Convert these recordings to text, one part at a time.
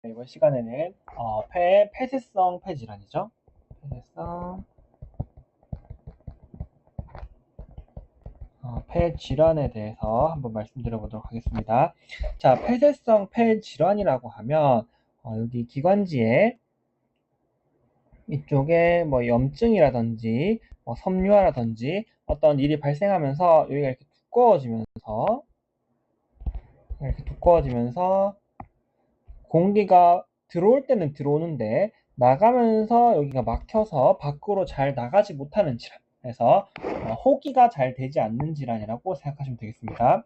이번 시간에는 폐의 폐쇄성 폐질환이죠. 폐쇄성 폐질환에 대해서 한번 말씀드려보도록 하겠습니다. 자, 폐쇄성 폐질환이라고 하면 여기 기관지에 이쪽에 뭐 염증이라든지 섬유화라든지 어떤 일이 발생하면서 여기가 이렇게 두꺼워지면서 공기가 들어올 때는 들어오는데 나가면서 여기가 막혀서 밖으로 잘 나가지 못하는 질환. 그래서 호기가 잘 되지 않는 질환이라고 생각하시면 되겠습니다.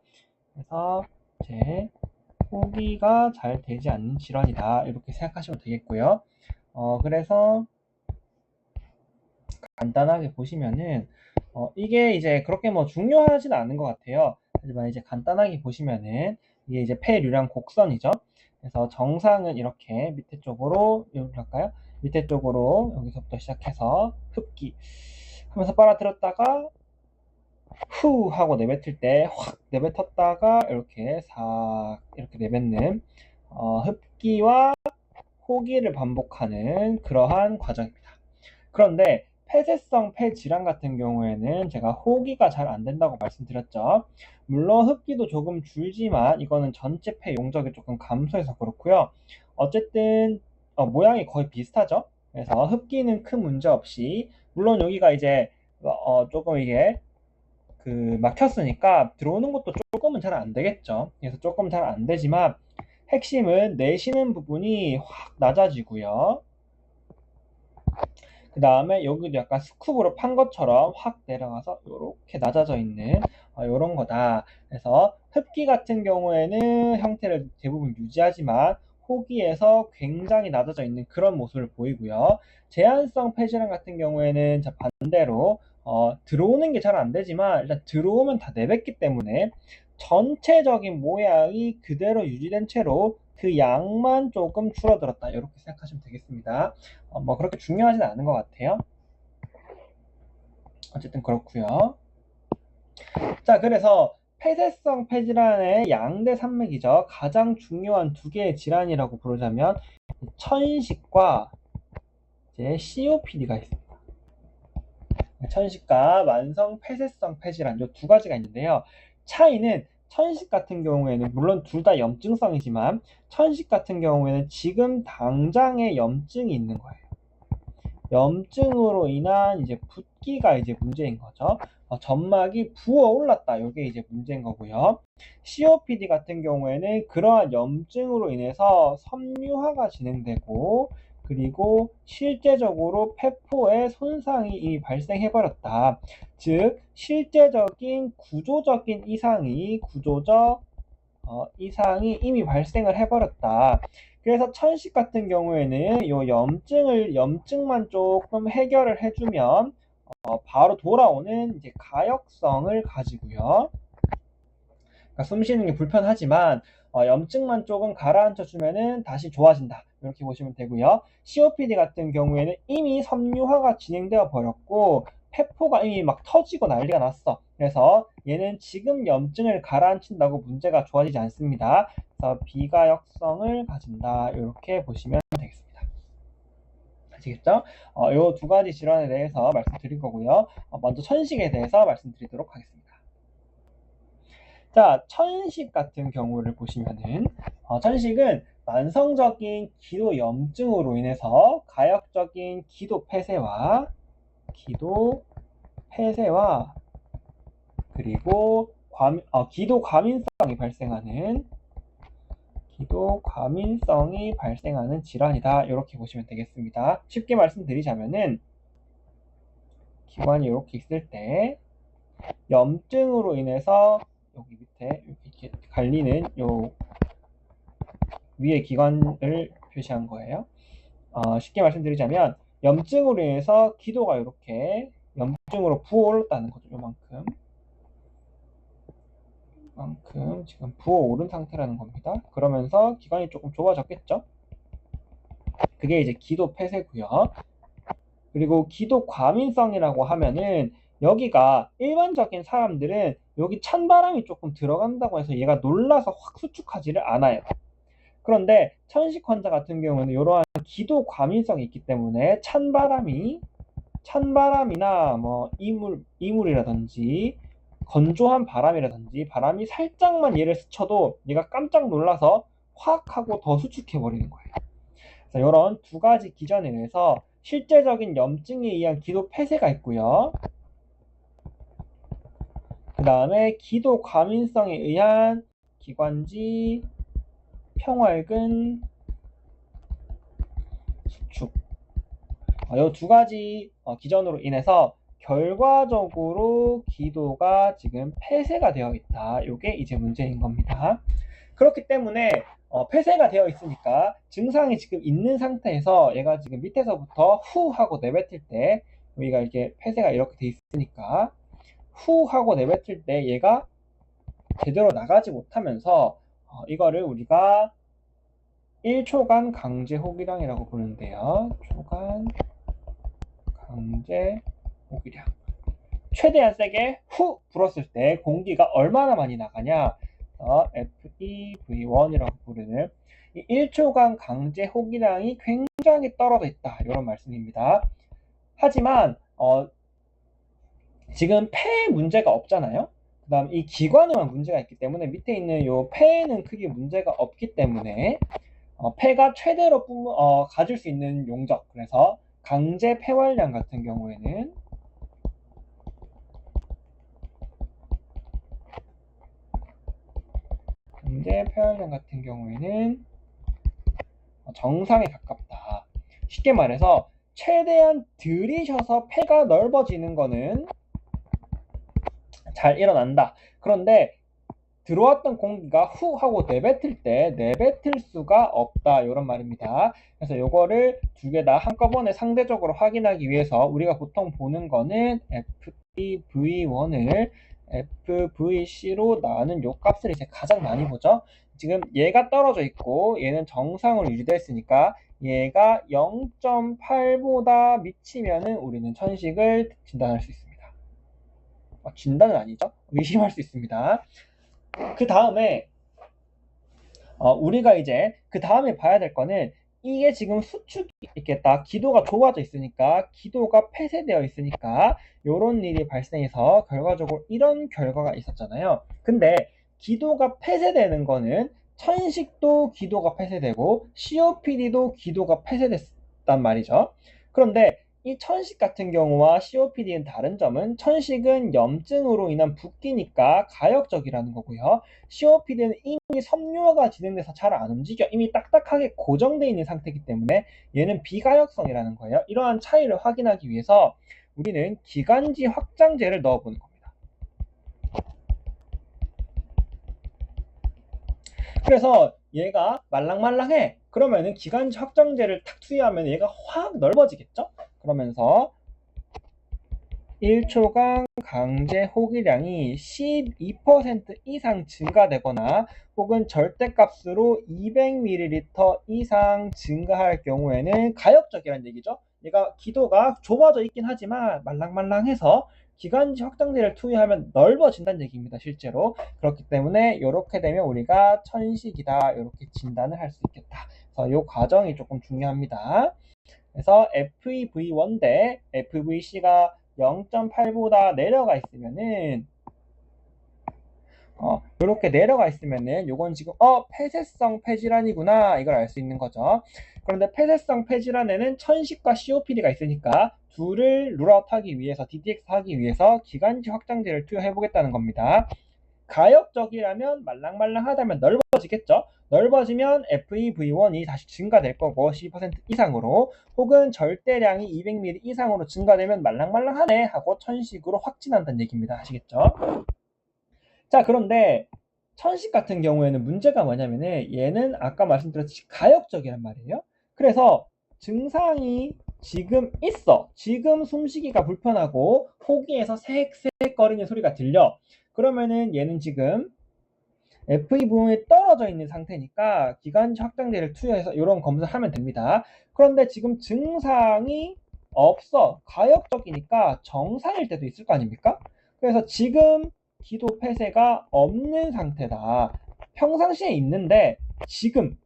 그래서 이제 호기가 잘 되지 않는 질환이다 이렇게 생각하시면 되겠고요. 그래서 간단하게 보시면은 이게 이제 그렇게 뭐 중요하지는 않은 것 같아요. 하지만 이제 간단하게 보시면은 이게 이제 폐류량 곡선이죠. 그래서 정상은 이렇게 밑에 쪽으로 이렇게 할까요? 밑에 쪽으로 여기서부터 시작해서 흡기 하면서 빨아들였다가 후 하고 내뱉을 때 확 내뱉었다가 이렇게 싹 이렇게 내뱉는 흡기와 호기를 반복하는 그러한 과정입니다. 그런데 폐쇄성 폐질환 같은 경우에는 제가 호기가 잘 안 된다고 말씀드렸죠. 물론 흡기도 조금 줄지만 이거는 전체 폐 용적이 조금 감소해서 그렇고요. 어쨌든 모양이 거의 비슷하죠. 그래서 흡기는 큰 문제 없이, 물론 여기가 이제 조금 이게 막혔으니까 들어오는 것도 조금은 잘 안 되겠죠. 그래서 조금 잘 안 되지만 핵심은 내쉬는 부분이 확 낮아지고요. 그 다음에 여기도 약간 스쿱으로 판 것처럼 확 내려가서 이렇게 낮아져 있는 이런 거다. 그래서 흡기 같은 경우에는 형태를 대부분 유지하지만 호기에서 굉장히 낮아져 있는 그런 모습을 보이고요. 제한성 폐질환 같은 경우에는 반대로 들어오는 게 잘 안 되지만 일단 들어오면 다 내뱉기 때문에 전체적인 모양이 그대로 유지된 채로 그 양만 조금 줄어들었다 이렇게 생각하시면 되겠습니다. 뭐 그렇게 중요하진 않은 것 같아요. 어쨌든 그렇고요. 자, 그래서 폐쇄성 폐질환의 양대 산맥이죠. 가장 중요한 두 개의 질환이라고 부르자면 천식과 이제 COPD가 있습니다. 천식과 만성 폐쇄성 폐질환 이 두 가지가 있는데요. 차이는 천식 같은 경우에는 물론 둘 다 염증성이지만 천식 같은 경우에는 지금 당장에 염증이 있는 거예요. 염증으로 인한 이제 붓기가 이제 문제인 거죠. 점막이 부어 올랐다. 이게 이제 문제인 거고요. COPD 같은 경우에는 그러한 염증으로 인해서 섬유화가 진행되고 그리고 실제적으로 폐포에 손상이 이미 발생해 버렸다. 즉 실제적인 구조적인 이상이 이미 발생을 해버렸다. 그래서 천식 같은 경우에는 요 염증만 조금 해결을 해주면 바로 돌아오는 이제 가역성을 가지고요. 그러니까 숨 쉬는 게 불편하지만 염증만 조금 가라앉혀 주면은 다시 좋아진다. 이렇게 보시면 되고요. COPD 같은 경우에는 이미 섬유화가 진행되어 버렸고 폐포가 이미 막 터지고 난리가 났어. 그래서 얘는 지금 염증을 가라앉힌다고 문제가 좋아지지 않습니다. 그래서 비가역성을 가진다. 이렇게 보시면 되겠습니다. 아시겠죠? 이 두 가지 질환에 대해서 말씀드릴 거고요. 먼저 천식에 대해서 말씀드리도록 하겠습니다. 자, 천식 같은 경우를 보시면은 천식은 만성적인 기도 염증으로 인해서 가역적인 기도 폐쇄와 그리고 기도 과민성이 발생하는 질환이다. 이렇게 보시면 되겠습니다. 쉽게 말씀드리자면은 기관이 이렇게 있을 때 염증으로 인해서 여기 밑에 이렇게 갈리는 요 위에 기관을 표시한 거예요. 쉽게 말씀드리자면 염증으로 인해서 기도가 이렇게 염증으로 부어올랐다는 거죠. 요만큼 지금 부어오른 상태라는 겁니다. 그러면서 기관이 조금 좁아졌겠죠. 그게 이제 기도 폐쇄고요. 그리고 기도 과민성이라고 하면은 여기가 일반적인 사람들은 여기 찬바람이 조금 들어간다고 해서 얘가 놀라서 확 수축하지를 않아요. 그런데 천식 환자 같은 경우는 이러한 기도 과민성이 있기 때문에 찬바람이나 뭐 이물이라든지 건조한 바람이라든지 바람이 살짝만 얘를 스쳐도 얘가 깜짝 놀라서 확 하고 더 수축해 버리는 거예요. 그래서 이런 두 가지 기전에 의해서 실제적인 염증에 의한 기도 폐쇄가 있고요. 그 다음에 기도 과민성에 의한 기관지 평활근 수축. 이 두 가지 기전으로 인해서 결과적으로 기도가 지금 폐쇄가 되어 있다. 이게 이제 문제인 겁니다. 그렇기 때문에 폐쇄가 되어 있으니까 증상이 지금 있는 상태에서 얘가 지금 밑에서부터 후 하고 내뱉을 때 여기가 이렇게 폐쇄가 이렇게 돼 있으니까 후 하고 내뱉을 때 얘가 제대로 나가지 못하면서 이거를 우리가 1초간 강제 호기량이라고 부르는데요. 초간 강제 호기량. 최대한 세게 후 불었을 때 공기가 얼마나 많이 나가냐? FEV1이라고 부르는 이 1초간 강제 호기량이 굉장히 떨어져 있다. 이런 말씀입니다. 하지만 지금 폐에 문제가 없잖아요. 그 다음 이 기관에만 문제가 있기 때문에 밑에 있는 이 폐에는 크게 문제가 없기 때문에 폐가 최대로 가질 수 있는 용적, 그래서 강제 폐활량 같은 경우에는 정상에 가깝다. 쉽게 말해서 최대한 들이셔서 폐가 넓어지는 거는 잘 일어난다. 그런데 들어왔던 공기가 후 하고 내뱉을 때 내뱉을 수가 없다. 이런 말입니다. 그래서 이거를 두 개 다 한꺼번에 상대적으로 확인하기 위해서 우리가 보통 보는 거는 FEV1을 FVC로 나눈 요 값을 이제 가장 많이 보죠. 지금 얘가 떨어져 있고 얘는 정상으로 유지되어 있으니까 얘가 0.8보다 미치면은 우리는 천식을 진단할 수 있습니다. 진단은 아니죠. 의심할 수 있습니다. 그 다음에 우리가 이제 그 다음에 봐야 될 거는 이게 지금 수축이 있겠다. 기도가 좁아져 있으니까 기도가 폐쇄되어 있으니까 이런 일이 발생해서 결과적으로 이런 결과가 있었잖아요. 근데 기도가 폐쇄되는 거는 천식도 기도가 폐쇄되고 COPD도 기도가 폐쇄됐단 말이죠. 그런데 이 천식 같은 경우와 COPD는 다른 점은 천식은 염증으로 인한 붓기니까 가역적이라는 거고요. COPD는 이미 섬유화가 진행돼서 잘 안 움직여. 이미 딱딱하게 고정되어 있는 상태이기 때문에 얘는 비가역성이라는 거예요. 이러한 차이를 확인하기 위해서 우리는 기관지 확장제를 넣어보는 겁니다. 그래서 얘가 말랑말랑해. 그러면은 기관지 확장제를 탁 투여하면 얘가 확 넓어지겠죠? 그러면서 1초간 강제 호기량이 12% 이상 증가되거나 혹은 절대값으로 200ml 이상 증가할 경우에는 가역적이라는 얘기죠. 얘가 기도가 좁아져 있긴 하지만 말랑말랑해서 기관지 확장제를 투여하면 넓어진다는 얘기입니다. 실제로. 그렇기 때문에 이렇게 되면 우리가 천식이다 이렇게 진단을 할 수 있겠다. 그래서 이 과정이 조금 중요합니다. 그래서 FEV1 대 FVC가 0.8보다 내려가 있으면은 이렇게 내려가 있으면은 요건 지금 폐쇄성 폐질환이구나 이걸 알 수 있는 거죠. 그런데 폐쇄성 폐질환에는 천식과 COPD가 있으니까 둘을 룰아웃하기 위해서 DTX 하기 위해서 기관지 확장제를 투여해 보겠다는 겁니다. 가역적이라면 말랑말랑하다면 넓어지겠죠. 넓어지면 FEV1이 다시 증가될 거고 12% 이상으로, 혹은 절대량이 200ml 이상으로 증가되면 말랑말랑하네 하고 천식으로 확진한다는 얘기입니다. 아시겠죠? 자, 그런데 천식 같은 경우에는 문제가 뭐냐면은 얘는 아까 말씀드렸듯이 가역적이란 말이에요. 그래서 증상이 지금 있어. 지금 숨쉬기가 불편하고 호기에서 색색거리는 소리가 들려. 그러면은 얘는 지금 FE 부분이 떨어져 있는 상태니까 기관지 확장제를 투여해서 이런 검사를 하면 됩니다. 그런데 지금 증상이 없어. 가역적이니까 정상일 때도 있을 거 아닙니까? 그래서 지금 기도 폐쇄가 없는 상태다. 평상시에 있는데 지금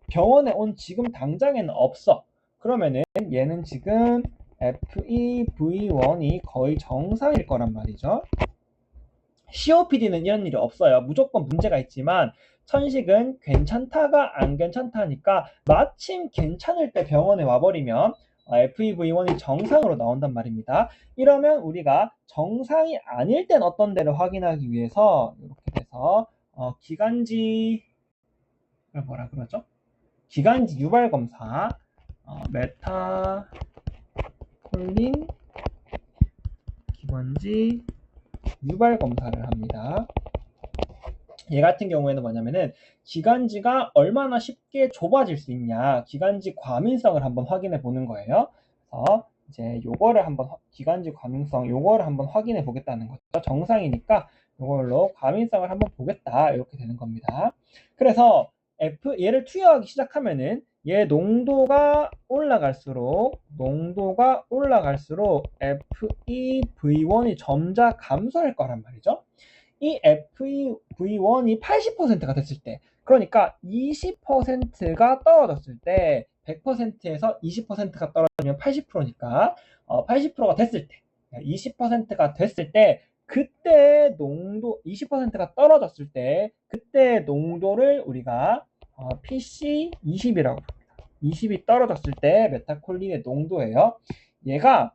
병원에 온 지금 당장에는 없어. 그러면은 얘는 지금 FEV1이 거의 정상일 거란 말이죠. COPD는 이런 일이 없어요. 무조건 문제가 있지만 천식은 괜찮다가 안 괜찮다니까 마침 괜찮을 때 병원에 와버리면 FEV1이 정상으로 나온단 말입니다. 이러면 우리가 정상이 아닐 땐 어떤 데를 확인하기 위해서 이렇게 돼서 기관지 뭐라 그러죠? 기관지 유발 검사 메타콜린 기관지 유발 검사를 합니다. 얘 같은 경우에는 뭐냐면은 기관지가 얼마나 쉽게 좁아질 수 있냐, 기관지 과민성을 한번 확인해 보는 거예요. 그래서 이제 요거를 한번 기관지 과민성 요거를 한번 확인해 보겠다는 거죠. 정상이니까 요걸로 과민성을 한번 보겠다 이렇게 되는 겁니다. 그래서 얘를 투여하기 시작하면은 얘 농도가 올라갈수록 FEV1이 점차 감소할 거란 말이죠. 이 FEV1이 80%가 됐을 때, 그러니까 20%가 떨어졌을 때, 100%에서 20%가 떨어지면 80%니까 80%가 됐을 때, 20%가 됐을 때, 그때 농도 20%가 떨어졌을 때 그때 농도를 우리가 PC20이라고 합니다. 20이 떨어졌을 때 메타콜린의 농도예요. 얘가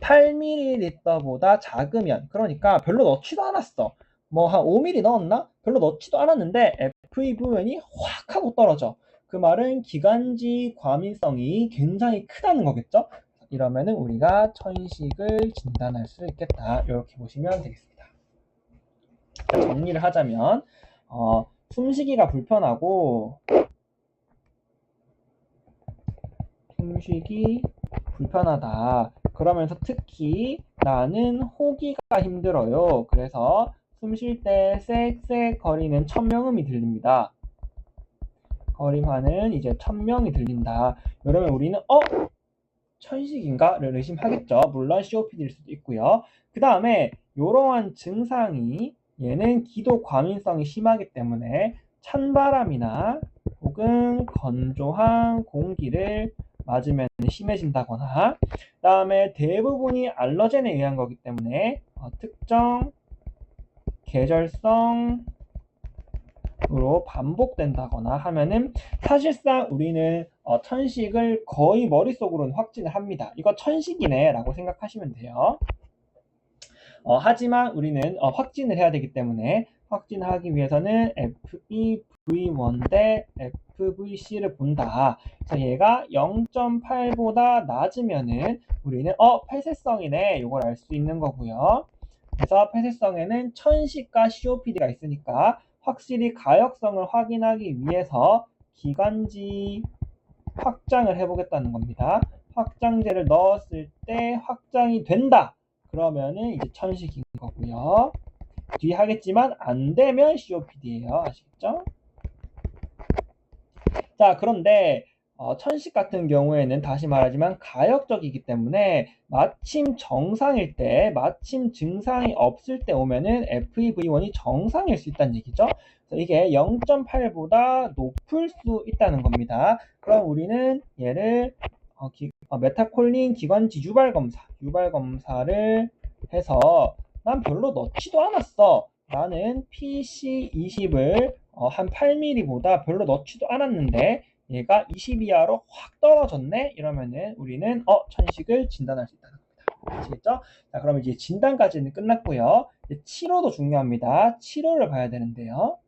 8ml보다 작으면, 그러니까 별로 넣지도 않았어. 뭐 한 5ml 넣었나? 별로 넣지도 않았는데 FEVN이 확 하고 떨어져. 그 말은 기관지 과민성이 굉장히 크다는 거겠죠? 이러면은 우리가 천식을 진단할 수 있겠다. 이렇게 보시면 되겠습니다. 정리를 하자면 숨쉬기가 불편하고 숨쉬기 불편하다. 그러면서 특히 나는 호기가 힘들어요. 그래서 숨 쉴 때 쌕쌕 거리는 천명음이 들립니다. 거림하는 이제 천명이 들린다. 그러면 우리는 천식인가?를 의심하겠죠. 물론 COPD일 수도 있고요. 그 다음에 이러한 증상이 얘는 기도 과민성이 심하기 때문에 찬바람이나 혹은 건조한 공기를 맞으면 심해진다거나, 그 다음에 대부분이 알러젠에 의한 거기 때문에 특정 계절성으로 반복된다거나 하면은 사실상 우리는 천식을 거의 머릿속으로는 확진을 합니다. 이거 천식이네 라고 생각하시면 돼요. 하지만 우리는 확진을 해야 되기 때문에 확진하기 위해서는 FEV1 대 FVC를 본다. 그래서 얘가 0.8보다 낮으면은 우리는 폐쇄성이네 이걸 알 수 있는 거고요. 그래서 폐쇄성에는 천식과 COPD가 있으니까 확실히 가역성을 확인하기 위해서 기관지 확장을 해보겠다는 겁니다. 확장제를 넣었을 때 확장이 된다. 그러면은 이제 천식인 거고요. 뒤에 하겠지만 안 되면 COPD예요. 아시겠죠? 자, 그런데 천식 같은 경우에는 다시 말하지만 가역적이기 때문에 마침 정상일 때, 마침 증상이 없을 때 오면은 FEV1이 정상일 수 있다는 얘기죠. 그래서 이게 0.8보다 높을 수 있다는 겁니다. 그럼 우리는 얘를 메타콜린 기관지 유발 검사를 해서 난 별로 넣지도 않았어. 나는 PC20을 한 8mm보다 별로 넣지도 않았는데 얘가 20 이하로 확 떨어졌네? 이러면은 우리는 천식을 진단할 수 있다는 겁니다. 아시겠죠? 자, 그럼 이제 진단까지는 끝났고요. 이제 치료도 중요합니다. 치료를 봐야 되는데요.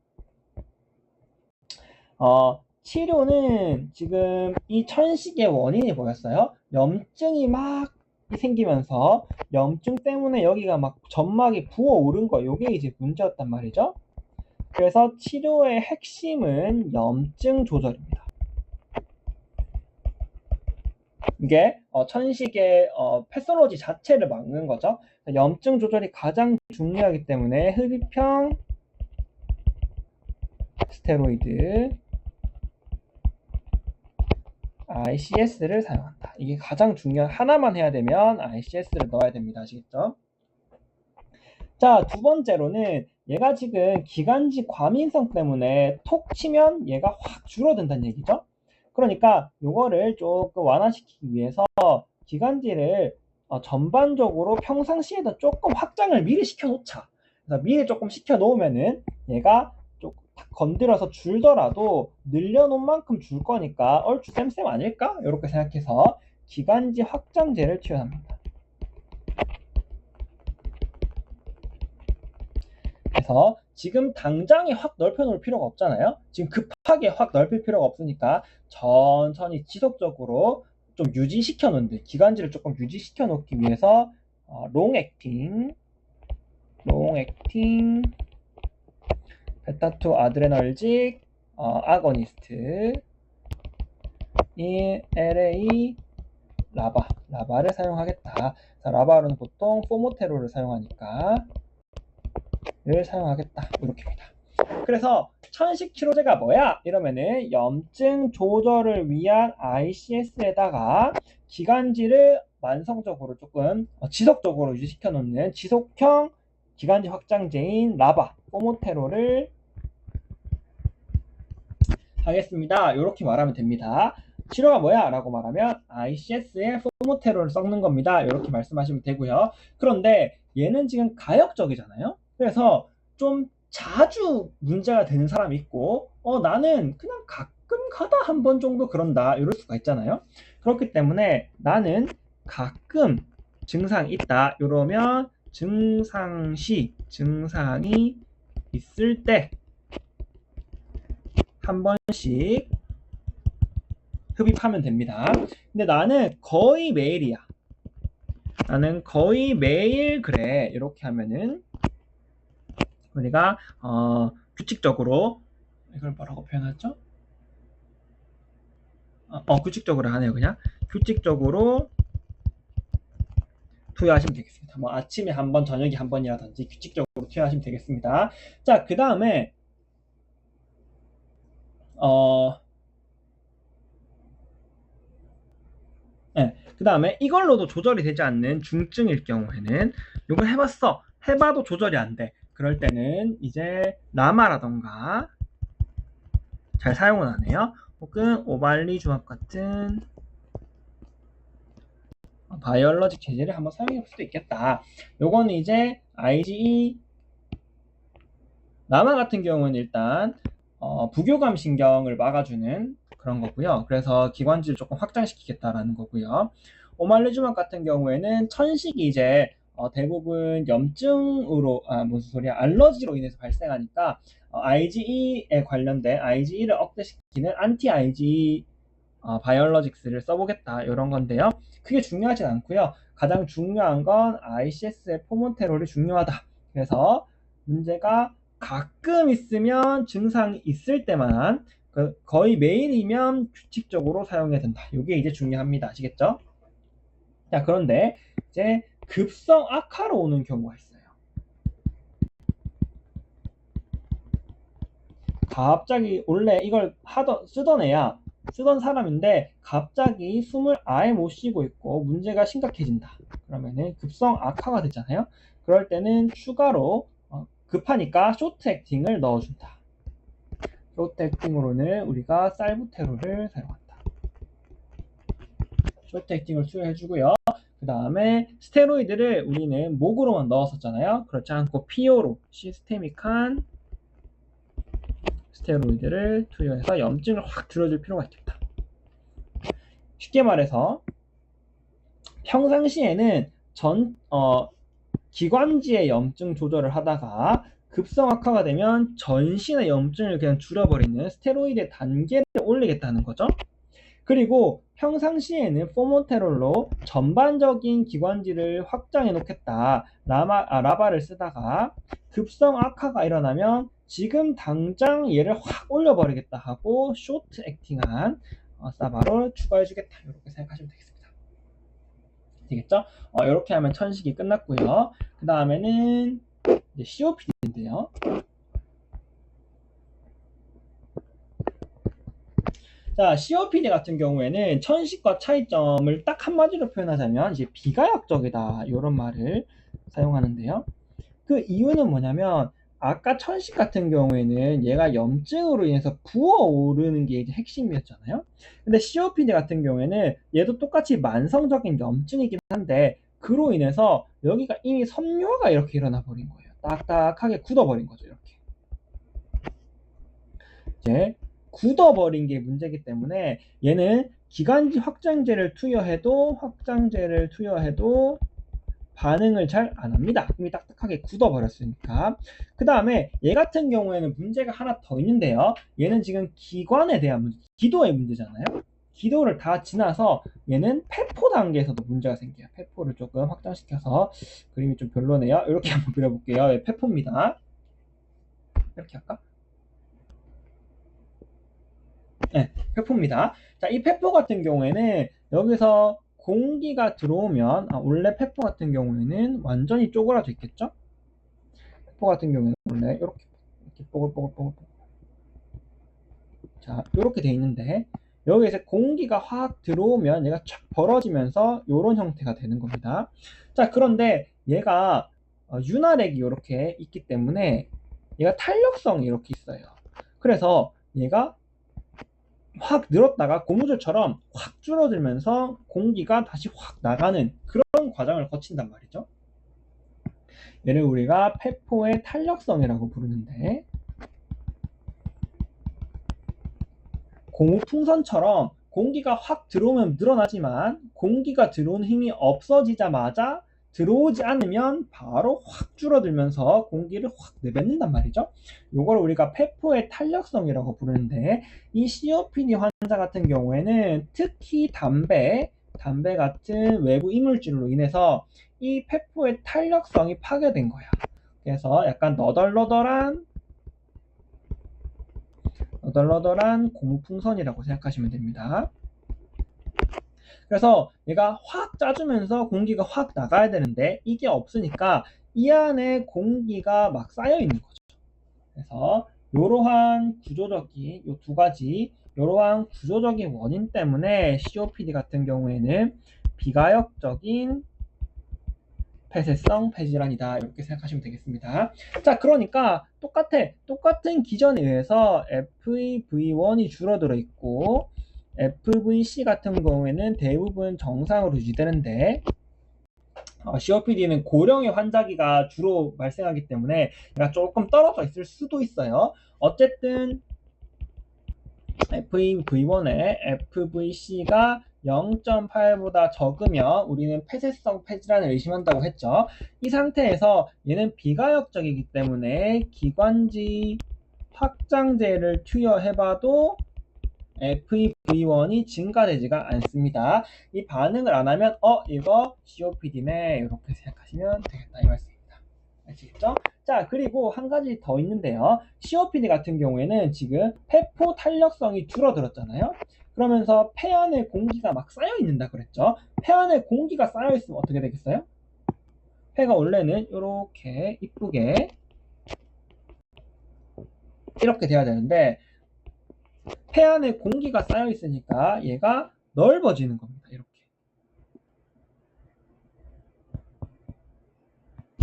치료는 지금 이 천식의 원인이 뭐였어요? 염증이 막 생기면서 염증 때문에 여기가 막 점막이 부어오른 거, 요게 이제 문제였단 말이죠. 그래서 치료의 핵심은 염증 조절입니다. 이게 천식의 패솔로지 자체를 막는 거죠. 염증 조절이 가장 중요하기 때문에 흡입형 스테로이드 ICS를 사용한다. 이게 가장 중요한, 하나만 해야 되면 ICS를 넣어야 됩니다. 아시겠죠? 자, 두 번째로는 얘가 지금 기관지 과민성 때문에 톡 치면 얘가 확 줄어든다는 얘기죠. 그러니까 요거를 조금 완화시키기 위해서 기관지를 전반적으로 평상시에도 조금 확장을 미리 시켜 놓자. 그래서 미리 조금 시켜 놓으면은 얘가 조금 건드려서 줄더라도 늘려놓은 만큼 줄 거니까 얼추 쌤쌤 아닐까? 이렇게 생각해서 기관지 확장제를 투여합니다. 그래서 지금 당장에 확 넓혀 놓을 필요가 없잖아요. 지금 급하게 확 넓힐 필요가 없으니까 천천히 지속적으로 좀 유지시켜 놓는데 기관지를 조금 유지시켜 놓기 위해서 롱액팅 베타2 아드레널직 아고니스트 이 LA 라바를 사용하겠다. 라바로는 보통 포모테로를 사용하니까 를 사용하겠다. 이렇게입니다. 그래서 천식 치료제가 뭐야? 이러면은 염증 조절을 위한 ICS에다가 기관지를 만성적으로 조금 지속적으로 유지시켜 놓는 지속형 기관지 확장제인 라바, 포모테로를 하겠습니다. 이렇게 말하면 됩니다. 치료가 뭐야? 라고 말하면 ICS에 포모테로를 섞는 겁니다. 이렇게 말씀하시면 되고요. 그런데 얘는 지금 가역적이잖아요. 그래서 좀 자주 문제가 되는 사람이 있고 나는 그냥 가끔 가다 한 번 정도 그런다 이럴 수가 있잖아요. 그렇기 때문에 나는 가끔 증상이 있다 이러면 증상이 있을 때 한 번씩 흡입하면 됩니다. 근데 나는 거의 매일이야. 나는 거의 매일 그래. 이렇게 하면은 우리가 규칙적으로 이걸 뭐라고 표현하죠? 규칙적으로 하네요. 그냥 규칙적으로 투여하시면 되겠습니다. 뭐 아침에 한 번, 저녁에 한 번이라든지 규칙적으로 투여하시면 되겠습니다. 자, 그 다음에 네, 그 다음에 이걸로도 조절이 되지 않는 중증일 경우에는 이걸 해봤어. 해봐도 조절이 안 돼. 그럴 때는 이제 라마라던가 잘 사용은 안 해요. 혹은 오발리주합 같은 바이올로직 제제를 한번 사용해 볼 수도 있겠다. 요거는 이제 IgE 라마 같은 경우는 일단 부교감 신경을 막아주는 그런 거고요. 그래서 기관지를 조금 확장시키겠다라는 거고요. 오말리주맙 같은 경우에는 천식이 이제 대부분 염증으로 무슨 소리야 알러지로 인해서 발생하니까 IgE에 관련된 IgE를 억제시키는 안티 IgE 바이올로직스를 써보겠다 이런 건데요. 크게 중요하진 않고요. 가장 중요한 건 ICS의 포몬테롤이 중요하다. 그래서 문제가 가끔 있으면 증상이 있을 때만 거의 매일이면 규칙적으로 사용해야 된다. 이게 이제 중요합니다. 아시겠죠? 자, 그런데 이제 급성 악화로 오는 경우가 있어요. 갑자기 원래 이걸 쓰던 애야. 쓰던 사람인데 갑자기 숨을 아예 못 쉬고 있고 문제가 심각해진다. 그러면은 급성 악화가 되잖아요. 그럴 때는 추가로 급하니까 쇼트 액팅을 넣어준다. 쇼트 액팅으로는 우리가 살부테롤을 사용한다. 쇼트 액팅을 투여해주고요. 그 다음에 스테로이드를 우리는 목으로만 넣었었잖아요. 그렇지 않고 피오로 시스테믹한 스테로이드를 투여해서 염증을 확 줄여줄 필요가 있겠다. 쉽게 말해서 평상시에는 기관지의 염증 조절을 하다가 급성 악화가 되면 전신의 염증을 그냥 줄여버리는 스테로이드의 단계를 올리겠다는 거죠. 그리고 평상시에는 포모테롤로 전반적인 기관지를 확장해 놓겠다. 라바를 쓰다가 급성 악화가 일어나면 지금 당장 얘를 확 올려버리겠다 하고 쇼트 액팅한 사바를 추가해 주겠다. 이렇게 생각하시면 되겠습니다. 되겠죠? 이렇게 하면 천식이 끝났고요. 그 다음에는 COPD인데요. 자, COPD 같은 경우에는 천식과 차이점을 딱 한마디로 표현하자면 이제 비가역적이다 이런 말을 사용하는데요. 그 이유는 뭐냐면 아까 천식 같은 경우에는 얘가 염증으로 인해서 부어오르는 게 이제 핵심이었잖아요. 근데 COPD 같은 경우에는 얘도 똑같이 만성적인 염증이긴 한데 그로 인해서 여기가 이미 섬유화가 이렇게 일어나 버린 거예요. 딱딱하게 굳어버린 거죠. 이렇게 이제 굳어버린 게 문제이기 때문에 얘는 기관지 확장제를 투여해도 반응을 잘 안 합니다. 이미 딱딱하게 굳어버렸으니까. 그 다음에 얘 같은 경우에는 문제가 하나 더 있는데요. 얘는 지금 기관에 대한 문제, 기도의 문제잖아요. 기도를 다 지나서 얘는 폐포 단계에서도 문제가 생겨요. 폐포를 조금 확장시켜서 그림이 좀 별로네요. 이렇게 한번 그려볼게요. 예, 폐포입니다. 이렇게 할까? 네, 폐포입니다. 자, 이 폐포 같은 경우에는 여기서 공기가 들어오면 원래 폐포 같은 경우에는 완전히 쪼그라져 있겠죠? 폐포 같은 경우에는 원래 이렇게 뽀글뽀글뽀글 자 이렇게 돼 있는데 여기에 이제 공기가 확 들어오면 얘가 촥 벌어지면서 이런 형태가 되는 겁니다. 자 그런데 얘가 윤활액이 이렇게 있기 때문에 얘가 탄력성이 이렇게 있어요. 그래서 얘가 확 늘었다가 고무줄처럼 확 줄어들면서 공기가 다시 확 나가는 그런 과정을 거친단 말이죠. 얘를 우리가 폐포의 탄력성이라고 부르는데 고무풍선처럼 공기가 확 들어오면 늘어나지만 공기가 들어오는 힘이 없어지자마자 들어오지 않으면 바로 확 줄어들면서 공기를 확 내뱉는단 말이죠. 요걸 우리가 폐포의 탄력성이라고 부르는데 이 COPD 환자 같은 경우에는 특히 담배 같은 외부 이물질로 인해서 이 폐포의 탄력성이 파괴된 거야. 그래서 약간 너덜너덜한 고무풍선이라고 생각하시면 됩니다. 그래서 얘가 확 짜주면서 공기가 확 나가야 되는데 이게 없으니까 이 안에 공기가 막 쌓여 있는 거죠. 그래서 이러한 구조적인 이 두 가지 이러한 구조적인 원인 때문에 COPD 같은 경우에는 비가역적인 폐쇄성 폐질환이다 이렇게 생각하시면 되겠습니다. 자 그러니까 똑같은 기전에 의해서 FEV1이 줄어들어 있고 FVC 같은 경우에는 대부분 정상으로 유지되는데 COPD는 고령의 환자기가 주로 발생하기 때문에 얘가 조금 떨어져 있을 수도 있어요. 어쨌든 FEV1에 FVC가 0.8보다 적으면 우리는 폐쇄성 폐질환을 의심한다고 했죠. 이 상태에서 얘는 비가역적이기 때문에 기관지 확장제를 투여해봐도 FEV1이 증가되지가 않습니다. 이 반응을 안 하면 이거 COPD네 이렇게 생각하시면 되겠다 이 말씀입니다. 아시겠죠? 자 그리고 한 가지 더 있는데요. COPD 같은 경우에는 지금 폐포 탄력성이 줄어들었잖아요. 그러면서 폐 안에 공기가 막 쌓여 있는다 그랬죠. 폐 안에 공기가 쌓여 있으면 어떻게 되겠어요? 폐가 원래는 이렇게 이쁘게 이렇게 돼야 되는데 폐 안에 공기가 쌓여 있으니까 얘가 넓어지는 겁니다.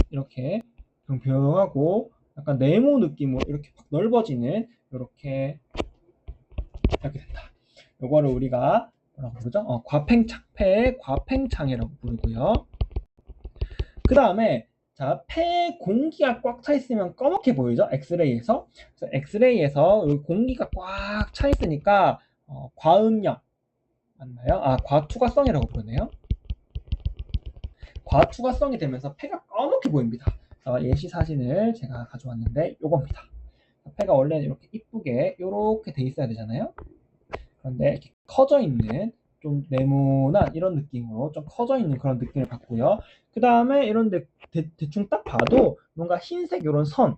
이렇게 병평하고 약간 네모 느낌으로 이렇게 확 넓어지는 이렇게 된다. 요거를 우리가 뭐라고 부르죠? 과팽창, 폐의 과팽창이라고 부르고요. 그 다음에 자, 폐에 공기가 꽉 차 있으면 검게 보이죠? 엑스레이에서. 그래서 엑스레이에서 공기가 꽉 차 있으니까 과음력 맞나요? 과투과성이라고 부르네요. 과투과성이 되면서 폐가 검게 보입니다. 예시 사진을 제가 가져왔는데 요겁니다. 폐가 원래는 이렇게 이쁘게 이렇게 돼 있어야 되잖아요. 그런데 이렇게 커져 있는 좀 네모난 이런 느낌으로 좀 커져 있는 그런 느낌을 받고요. 그 다음에 이런데 대충 딱 봐도 뭔가 흰색 이런 선,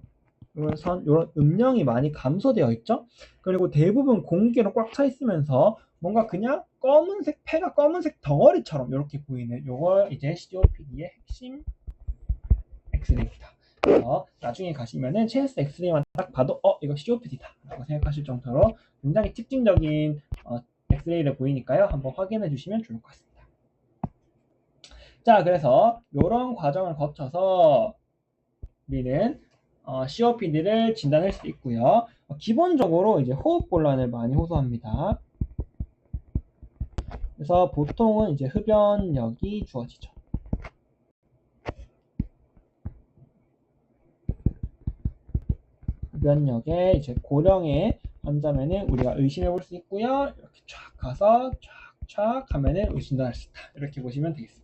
이런 음영이 많이 감소되어 있죠. 그리고 대부분 공기로 꽉 차 있으면서 뭔가 그냥 검은색 폐가 검은색 덩어리처럼 이렇게 보이는 요걸 이제 COPD의 핵심 엑스레이입니다. 그래서 나중에 가시면은 체스트 엑스레이만 딱 봐도 이거 COPD다 라고 생각하실 정도로 굉장히 특징적인 엑스레이를 보이니까요. 한번 확인해 주시면 좋을 것 같습니다. 자 그래서 이런 과정을 거쳐서 우리는 COPD를 진단할 수 있고요. 기본적으로 이제 호흡곤란을 많이 호소합니다. 그래서 보통은 이제 흡연력이 주어지죠. 흡연력에 이제 고령의 환자면은 우리가 의심해 볼 수 있고요. 이렇게 쫙 가서 쫙 하면은 진단할 수 있다. 이렇게 보시면 되겠습니다.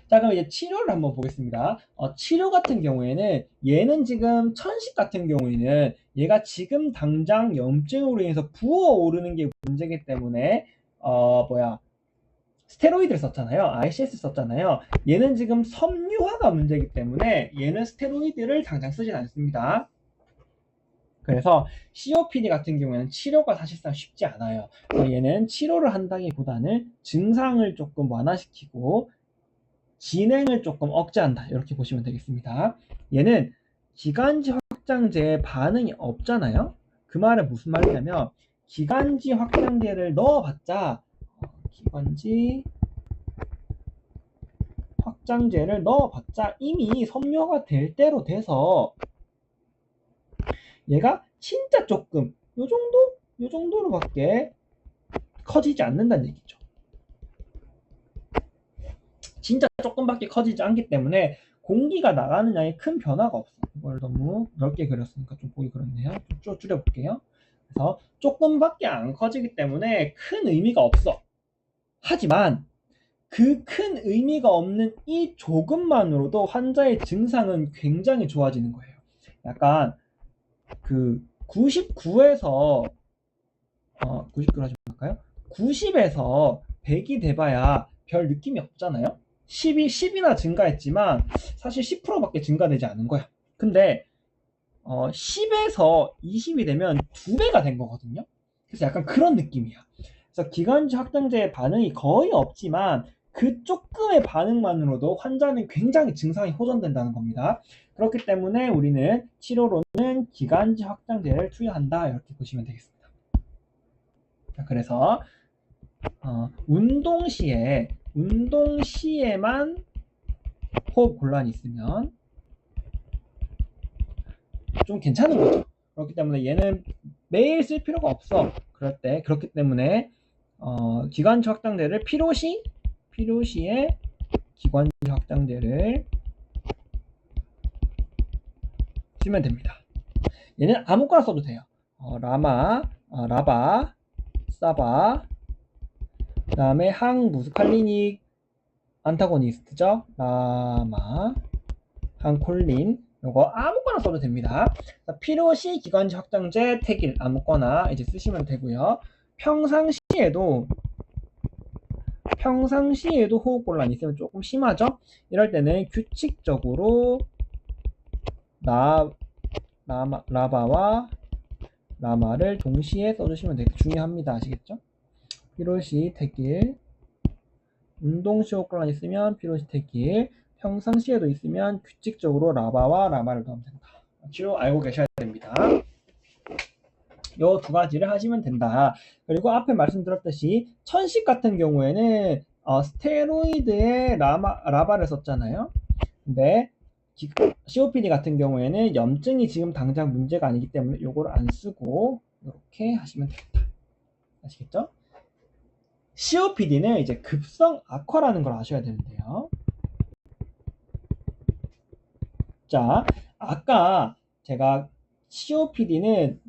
자, 그럼 이제 치료를 한번 보겠습니다. 치료 같은 경우에는 얘는 지금 천식 같은 경우에는 얘가 지금 당장 염증으로 인해서 부어오르는 게 문제이기 때문에 스테로이드를 썼잖아요. ICS 썼잖아요. 얘는 지금 섬유화가 문제이기 때문에 얘는 스테로이드를 당장 쓰진 않습니다. 그래서 COPD 같은 경우에는 치료가 사실상 쉽지 않아요. 얘는 치료를 한다기보다는 증상을 조금 완화시키고 진행을 조금 억제한다. 이렇게 보시면 되겠습니다. 얘는 기관지 확장제에 반응이 없잖아요. 그 말은 무슨 말이냐면 기관지 확장제를 넣어봤자 기관지 확장제를 넣어봤자 이미 섬유화가 될 대로 돼서 얘가 진짜 조금 요 정도로밖에 커지지 않는다는 얘기죠. 진짜 조금밖에 커지지 않기 때문에 공기가 나가는 양에 큰 변화가 없어. 이걸 너무 넓게 그렸으니까 좀 보기 그렇네요. 좀 줄여볼게요. 그래서 조금밖에 안 커지기 때문에 큰 의미가 없어. 하지만 그 큰 의미가 없는 이 조금만으로도 환자의 증상은 굉장히 좋아지는 거예요. 약간 그 99에서 99로 하지 말까요? 90에서 100이 돼봐야 별 느낌이 없잖아요. 10이나 증가했지만 사실 10%밖에 증가되지 않은 거야. 근데 10에서 20이 되면 2배가 된 거거든요. 그래서 약간 그런 느낌이야. 그래서 기관지 확장제의 반응이 거의 없지만 그 조금의 반응만으로도 환자는 굉장히 증상이 호전된다는 겁니다. 그렇기 때문에 우리는 치료로는 기관지 확장제를 투여한다. 이렇게 보시면 되겠습니다. 자, 그래서 운동 시에만 호흡 곤란이 있으면 좀 괜찮은 거죠. 그렇기 때문에 얘는 매일 쓸 필요가 없어. 그렇기 때문에 기관지 확장제를 필요시에 기관지 확장제를 쓰면 됩니다. 얘는 아무거나 써도 돼요. 라바, 사바, 그 다음에 항무스칼리닉 안타고니스트죠. 라마, 항콜린, 요거 아무거나 써도 됩니다. 필요시 기관지 확장제 택일 아무거나 이제 쓰시면 되고요. 평상시에도 호흡곤란이 있으면 조금 심하죠. 이럴 때는 규칙적으로 라바와 라마를 동시에 써주시면 되게 중요합니다. 아시겠죠? 필요시 택일, 운동시 호흡곤란이 있으면 필요시 택일, 평상시에도 있으면 규칙적으로 라바와 라마를 넣으면 된다. 치료 알고 계셔야 됩니다. 요 두 가지를 하시면 된다. 그리고 앞에 말씀드렸듯이 천식 같은 경우에는 스테로이드에 라바를 썼잖아요. 근데 COPD 같은 경우에는 염증이 지금 당장 문제가 아니기 때문에 요거를 안 쓰고 이렇게 하시면 되겠다. 아시겠죠? COPD는 이제 급성 악화라는 걸 아셔야 되는데요. 자, 아까 제가 COPD는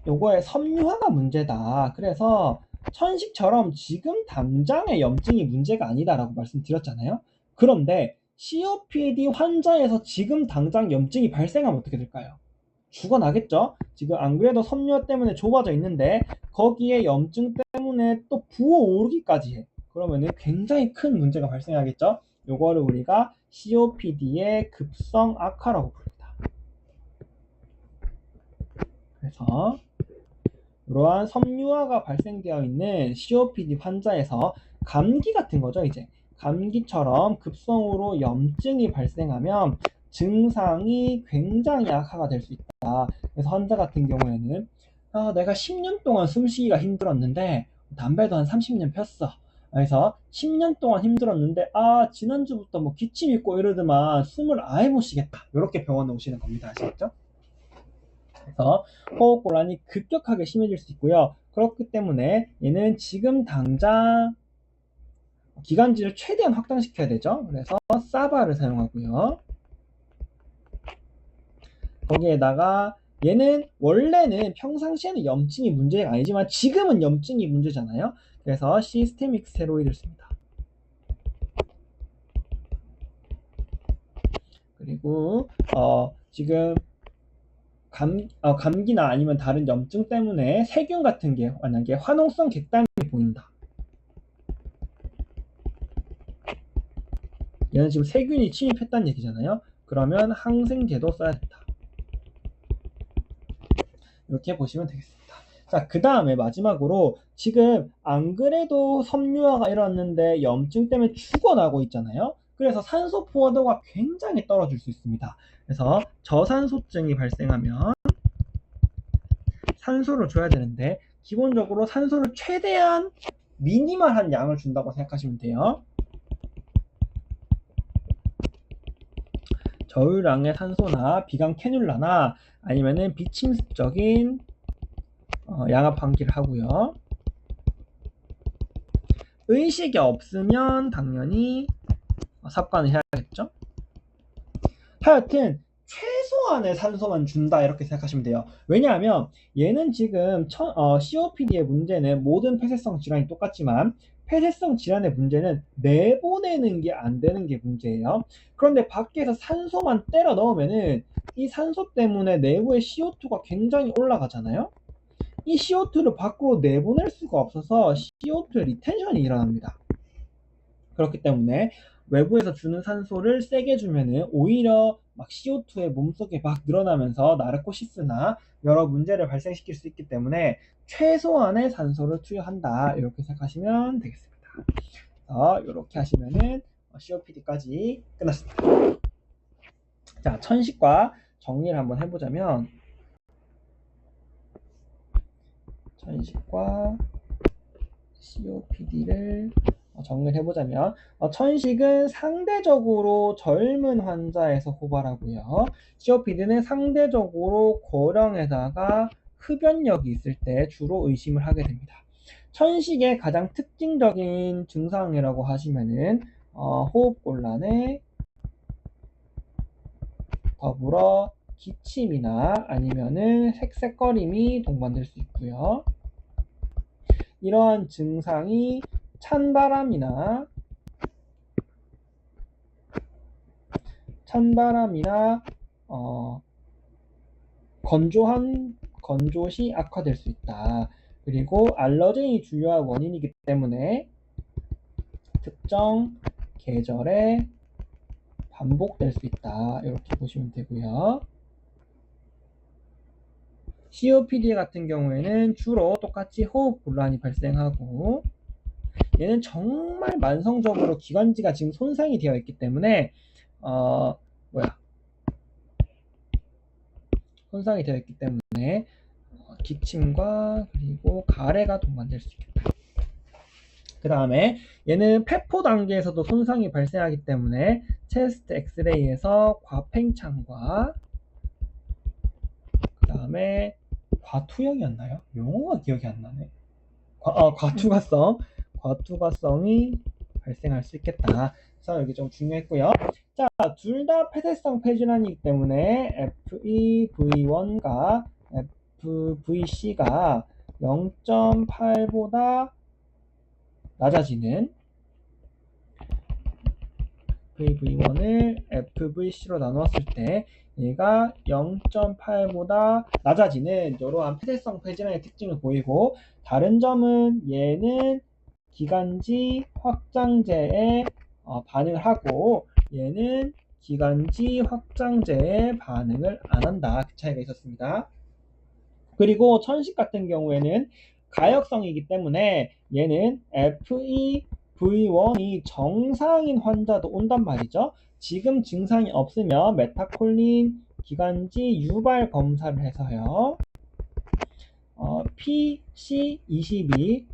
요거의 섬유화가 문제다. 그래서 천식처럼 지금 당장의 염증이 문제가 아니다라고 말씀드렸잖아요. 그런데 COPD 환자에서 지금 당장 염증이 발생하면 어떻게 될까요? 죽어나겠죠? 지금 안 그래도 섬유화 때문에 좁아져 있는데 거기에 염증 때문에 또 부어오르기까지 해. 그러면은 굉장히 큰 문제가 발생하겠죠? 요거를 우리가 COPD의 급성 악화라고 부릅니다. 그래서 이러한 섬유화가 발생되어 있는 COPD 환자에서 감기 같은 거죠. 이제 감기처럼 급성으로 염증이 발생하면 증상이 굉장히 악화가 될 수 있다. 그래서 환자 같은 경우에는 내가 10년 동안 숨쉬기가 힘들었는데 담배도 한 30년 폈어. 그래서 10년 동안 힘들었는데 지난주부터 뭐 기침 있고 이러더만 숨을 아예 못 쉬겠다. 이렇게 병원에 오시는 겁니다. 아시겠죠? 그래서 호흡곤란이 급격하게 심해질 수 있고요. 그렇기 때문에 얘는 지금 당장 기관지를 최대한 확장시켜야 되죠. 그래서 사바를 사용하고요. 거기에다가 얘는 원래는 평상시에는 염증이 문제가 아니지만 지금은 염증이 문제잖아요. 그래서 시스테믹 스테로이드를 씁니다. 그리고 지금 감기나 아니면 다른 염증 때문에 세균 같은 게 만약에 화농성 객담이 보인다. 얘는 지금 세균이 침입했다는 얘기잖아요. 그러면 항생제도 써야 된다. 이렇게 보시면 되겠습니다. 자, 그 다음에 마지막으로 지금 안 그래도 섬유화가 일어났는데 염증 때문에 죽어나고 있잖아요. 그래서 산소 포화도가 굉장히 떨어질 수 있습니다. 그래서 저산소증이 발생하면 산소를 줘야 되는데 기본적으로 산소를 최대한 미니멀한 양을 준다고 생각하시면 돼요. 저유량의 산소나 비강 캐뉼라나 아니면은 비침습적인 양압 환기를 하고요. 의식이 없으면 당연히 삽관을 해야겠죠. 하여튼 최소한의 산소만 준다 이렇게 생각하시면 돼요. 왜냐하면 얘는 지금 COPD의 문제는 모든 폐쇄성 질환이 똑같지만 폐쇄성 질환의 문제는 내보내는 게 안 되는 게 문제예요. 그런데 밖에서 산소만 때려 넣으면은 이 산소 때문에 내부의 CO2가 굉장히 올라가잖아요. 이 CO2를 밖으로 내보낼 수가 없어서 CO2의 리텐션이 일어납니다. 그렇기 때문에 외부에서 주는 산소를 세게 주면은 오히려 막 CO2의 몸속에 막 늘어나면서 나르코시스나 여러 문제를 발생시킬 수 있기 때문에 최소한의 산소를 투여한다 이렇게 생각하시면 되겠습니다. 이렇게 하시면은 COPD까지 끝났습니다. 자, 천식과 정리를 한번 해보자면 천식과 COPD를 정리를 해보자면 천식은 상대적으로 젊은 환자에서 호발하고요. COPD는 상대적으로 고령에다가 흡연력이 있을 때 주로 의심을 하게 됩니다. 천식의 가장 특징적인 증상이라고 하시면은 호흡곤란에 더불어 기침이나 아니면은 색색거림이 동반될 수 있고요. 이러한 증상이 찬바람이나 건조시 악화될 수 있다. 그리고 알러젠이 주요한 원인이기 때문에 특정 계절에 반복될 수 있다. 이렇게 보시면 되고요. COPD 같은 경우에는 주로 똑같이 호흡 곤란이 발생하고 얘는 정말 만성적으로 기관지가 지금 손상이 되어 있기 때문에 손상이 되어 있기 때문에 기침과 그리고 가래가 동반될 수 있겠다. 그 다음에 얘는 폐포 단계에서도 손상이 발생하기 때문에 체스트 엑스레이에서 과팽창과 그 다음에 과투형이었나요? 용어가 기억이 안 나네. 과투가성이 발생할 수 있겠다. 그래서 여기 좀 중요했고요. 자, 둘 다 폐쇄성 폐질환이기 때문에 FEV1과 FVC가 0.8보다 낮아지는 FEV1을 FVC로 나누었을 때 얘가 0.8보다 낮아지는 이러한 폐쇄성 폐질환의 특징을 보이고 다른 점은 얘는 기관지 확장제에 반응을 하고 얘는 기관지 확장제에 반응을 안 한다. 그 차이가 있었습니다. 그리고 천식 같은 경우에는 가역성이기 때문에 얘는 FEV1이 정상인 환자도 온단 말이죠. 지금 증상이 없으면 메타콜린 기관지 유발 검사를 해서요. PC22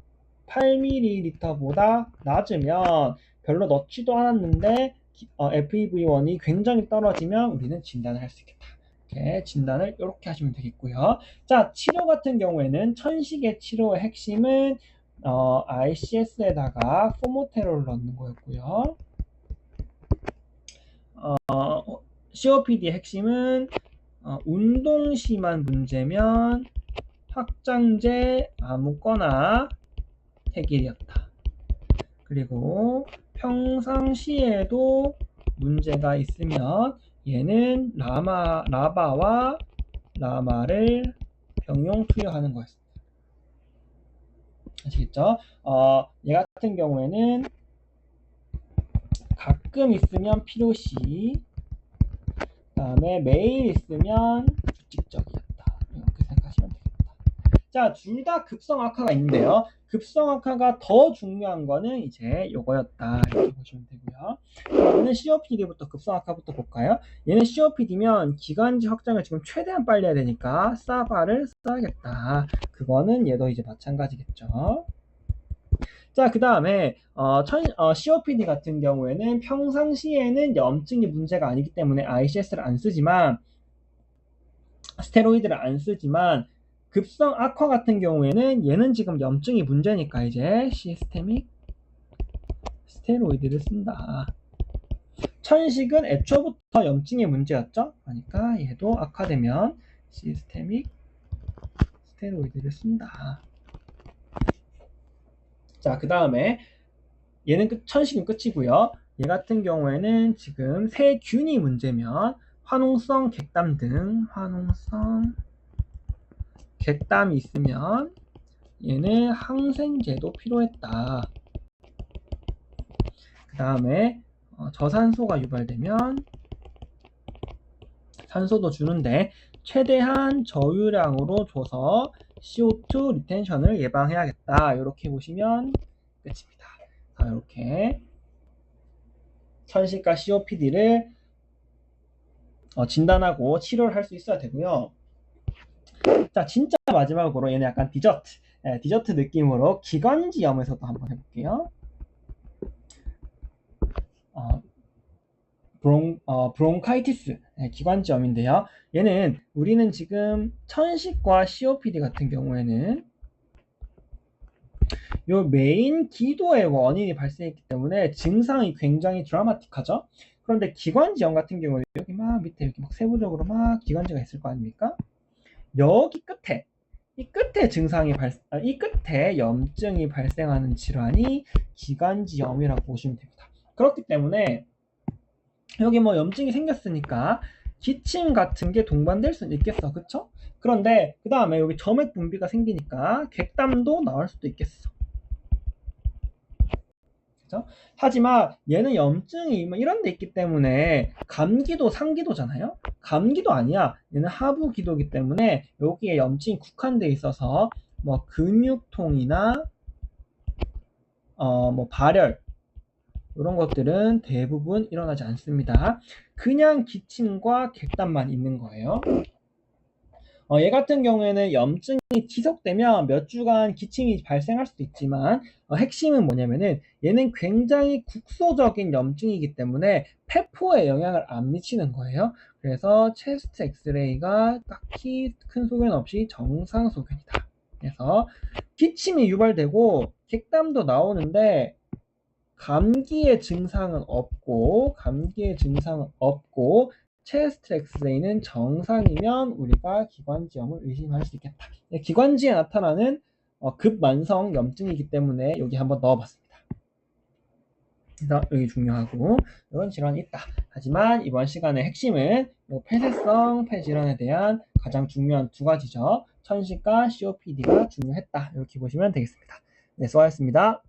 8ml보다 낮으면 별로 넣지도 않았는데 FEV1이 굉장히 떨어지면 우리는 진단을 할 수 있겠다. 이렇게 진단을 이렇게 하시면 되겠고요. 자, 치료 같은 경우에는 천식의 치료의 핵심은 ICS에다가 포모테롤을 넣는 거였고요. COPD의 핵심은 운동 심한 문제면 확장제 아무거나 해결이었다. 그리고 평상시에도 문제가 있으면 얘는 라바와 라마를 병용 투여하는 거였습니다. 아시겠죠? 얘 같은 경우에는 가끔 있으면 필요시, 그 다음에 매일 있으면 규칙적이었다. 이렇게 생각하시면 되겠다. 자, 둘 다 급성 악화가 있는데요. 급성 악화가 더 중요한 거는 이제 요거였다. 이렇게 보시면 되고요. 그러면은 COPD부터 급성 악화부터 볼까요? 얘는 COPD면 기관지 확장을 지금 최대한 빨리 해야 되니까 사바를 써야겠다. 그거는 얘도 이제 마찬가지겠죠. 자, 그 다음에 COPD 같은 경우에는 평상시에는 염증이 문제가 아니기 때문에 ICS를 안 쓰지만, 스테로이드를 안 쓰지만, 급성 악화 같은 경우에는 얘는 지금 염증이 문제니까 이제 시스테믹 스테로이드를 쓴다. 천식은 애초부터 염증의 문제였죠. 그러니까 얘도 악화되면 시스테믹 스테로이드를 쓴다. 자, 그 다음에 얘는 천식은 끝이고요. 얘 같은 경우에는 지금 세균이 문제면 화농성 객담 등 화농성 객담이 있으면 얘는 항생제도 필요했다. 그 다음에 저산소가 유발되면 산소도 주는데 최대한 저유량으로 줘서 CO2 리텐션을 예방해야겠다. 이렇게 보시면 끝입니다. 자, 이렇게 천식과 COPD를 진단하고 치료를 할 수 있어야 되고요. 자, 진짜 마지막으로 얘는 약간 디저트 느낌으로 기관지염에서도 한번 해볼게요. 브론카이티스, 기관지염인데요. 얘는 우리는 지금 천식과 COPD 같은 경우에는 요 메인 기도의 원인이 발생했기 때문에 증상이 굉장히 드라마틱하죠. 그런데 기관지염 같은 경우에 여기 막 밑에 이렇게 막 세부적으로 막 기관지가 있을 거 아닙니까? 여기 끝에 이 끝에 염증이 발생하는 질환이 기관지염이라고 보시면 됩니다. 그렇기 때문에 여기 뭐 염증이 생겼으니까 기침 같은 게 동반될 수는 있겠어, 그쵸? 그런데 그 다음에 여기 점액 분비가 생기니까 객담도 나올 수도 있겠어. 그죠? 하지만 얘는 염증이 뭐 이런 데 있기 때문에 감기도 상기도잖아요. 감기도 아니야. 얘는 하부기도이기 때문에 여기에 염증이 국한돼 있어서 뭐 근육통이나 뭐 발열 이런 것들은 대부분 일어나지 않습니다. 그냥 기침과 객담만 있는 거예요. 얘 같은 경우에는 염증이 지속되면 몇 주간 기침이 발생할 수도 있지만 핵심은 뭐냐면은 얘는 굉장히 국소적인 염증이기 때문에 폐포에 영향을 안 미치는 거예요. 그래서 체스트 엑스레이가 딱히 큰 소견 없이 정상 소견이다. 그래서 기침이 유발되고 객담도 나오는데 감기의 증상은 없고 체스트 엑스레이는 정상이면 우리가 기관지염을 의심할 수 있겠다. 기관지에 나타나는 급만성 염증이기 때문에 여기 한번 넣어봤습니다. 그래서 여기 중요하고 이런 질환이 있다. 하지만 이번 시간의 핵심은 폐쇄성 폐질환에 대한 가장 중요한 두 가지죠. 천식과 COPD가 중요했다. 이렇게 보시면 되겠습니다. 네, 수고하셨습니다.